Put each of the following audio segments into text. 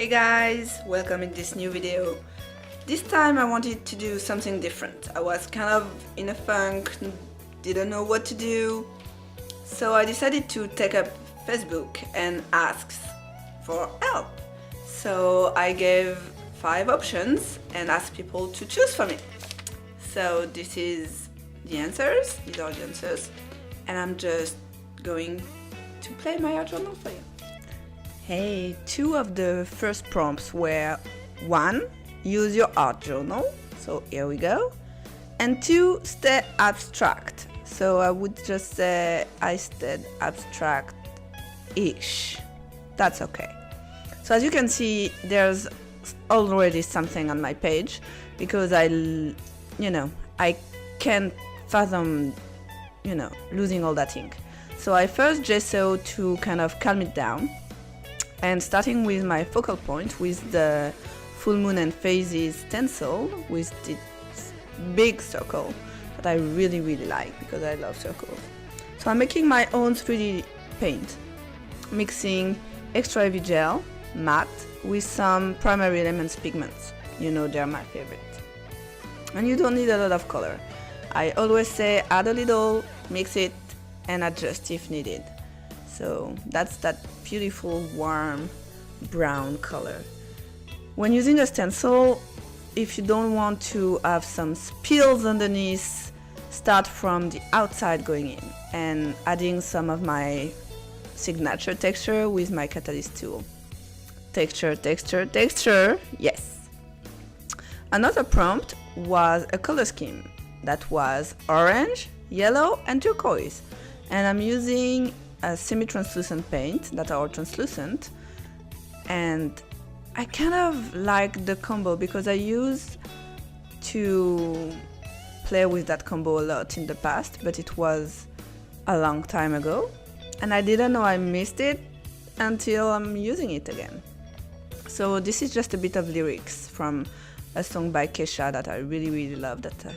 guys, welcome in this new video. This time I wanted to do something different. I was kind of in a funk, didn't know what to do, so I decided to take up Facebook and ask for help. So I gave 5 options and asked people to choose for me. So this is the answers, these are the answers, and I'm just going to play my art journal for you. Hey, 2 of the first prompts were 1, use your art journal, so here we go, and 2, stay abstract. So I would just say I stayed abstract-ish. That's okay. So as you can see, there's already something on my page because I can't fathom, losing all that ink. So I first gessoed to kind of calm it down. And starting with my focal point with the full moon and phases stencil with this big circle that I really like because I love circles. So I'm making my own 3D paint, mixing extra heavy gel, matte, with some primary elements pigments. They're my favorite. And you don't need a lot of color. I always say add a little, mix it, and adjust if needed. So that's that beautiful warm brown color. When using a stencil, if you don't want to have some spills underneath, start from the outside going in and adding some of my signature texture with my catalyst tool. Texture, yes. Another prompt was a color scheme that was orange, yellow and turquoise, and I'm using a semi-translucent paint that are translucent, and I kind of like the combo because I used to play with that combo a lot in the past, but it was a long time ago and I didn't know I missed it until I'm using it again. So this is just a bit of lyrics from a song by Kesha that I really love, that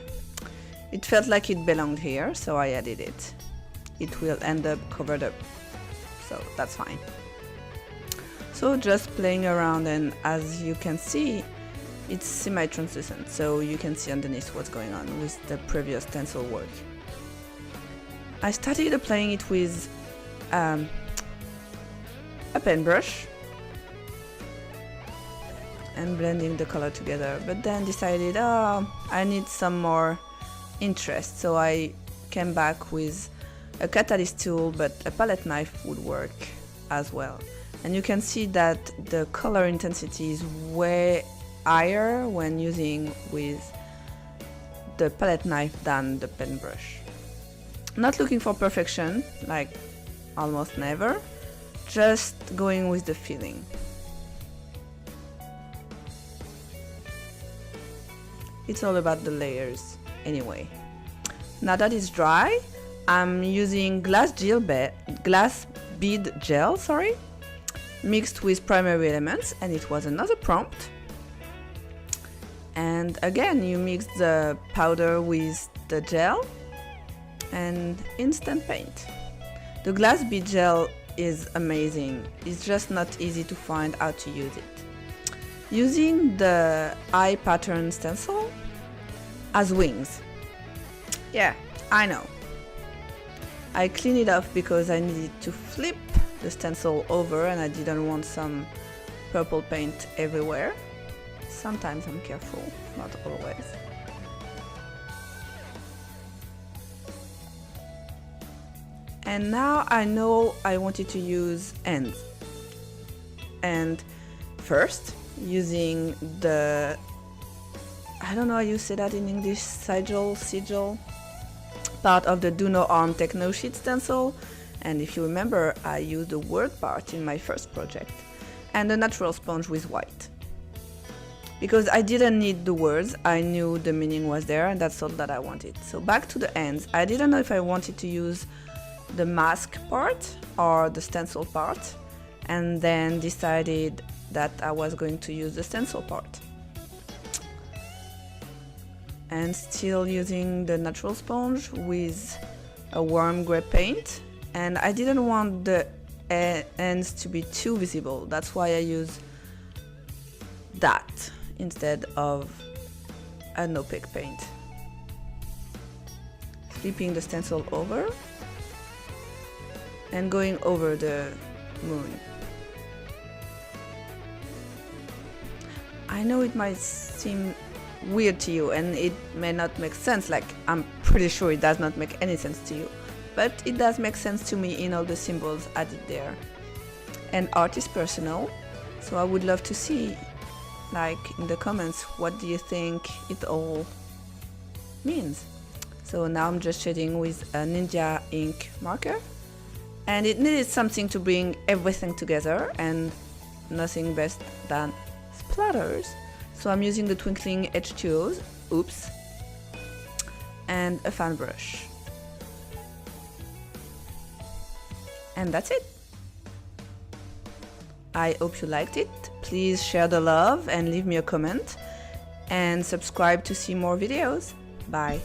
it felt like it belonged here, so I added it. It will end up covered up, so that's fine. So just playing around, and as you can see, it's semi-translucent, so you can see underneath what's going on with the previous stencil work. I started applying it with a paintbrush and blending the color together, but then decided, I need some more interest, so I came back with a catalyst tool, but a palette knife would work as well. And you can see that the color intensity is way higher when using with the palette knife than the paintbrush. Not looking for perfection, like almost never, just going with the feeling. It's all about the layers anyway. Now that it's dry, I'm using glass bead gel, mixed with primary elements, and it was another prompt. And again, you mix the powder with the gel and instant paint. The glass bead gel is amazing. It's just not easy to find how to use it. Using the eye pattern stencil as wings. Yeah, I know. I cleaned it off because I needed to flip the stencil over and I didn't want some purple paint everywhere. Sometimes I'm careful, not always. And now I know I wanted to use ends. And first, using the, I don't know how you say that in English, sigil, part of the Do No Harm Techno Sheet stencil, and if you remember, I used the word part in my first project, and a natural sponge with white. Because I didn't need the words, I knew the meaning was there, and that's all that I wanted. So back to the ends, I didn't know if I wanted to use the mask part or the stencil part, and then decided that I was going to use the stencil part. And still using the natural sponge with a warm gray paint, and I didn't want the ends to be too visible. That's why I use that instead of an opaque paint. Flipping the stencil over and going over the moon. I know it might seem weird to you and it may not make sense, like I'm pretty sure it does not make any sense to you, but it does make sense to me in all the symbols added there. And art is personal, so I would love to see, like in the comments, what do you think it all means. So now I'm just shading with a Ninja ink marker, and it needed something to bring everything together, and nothing best than splatters. So I'm using the twinkling H2Os, oops, and a fan brush. And that's it. I hope you liked it. Please share the love and leave me a comment, and subscribe to see more videos. Bye.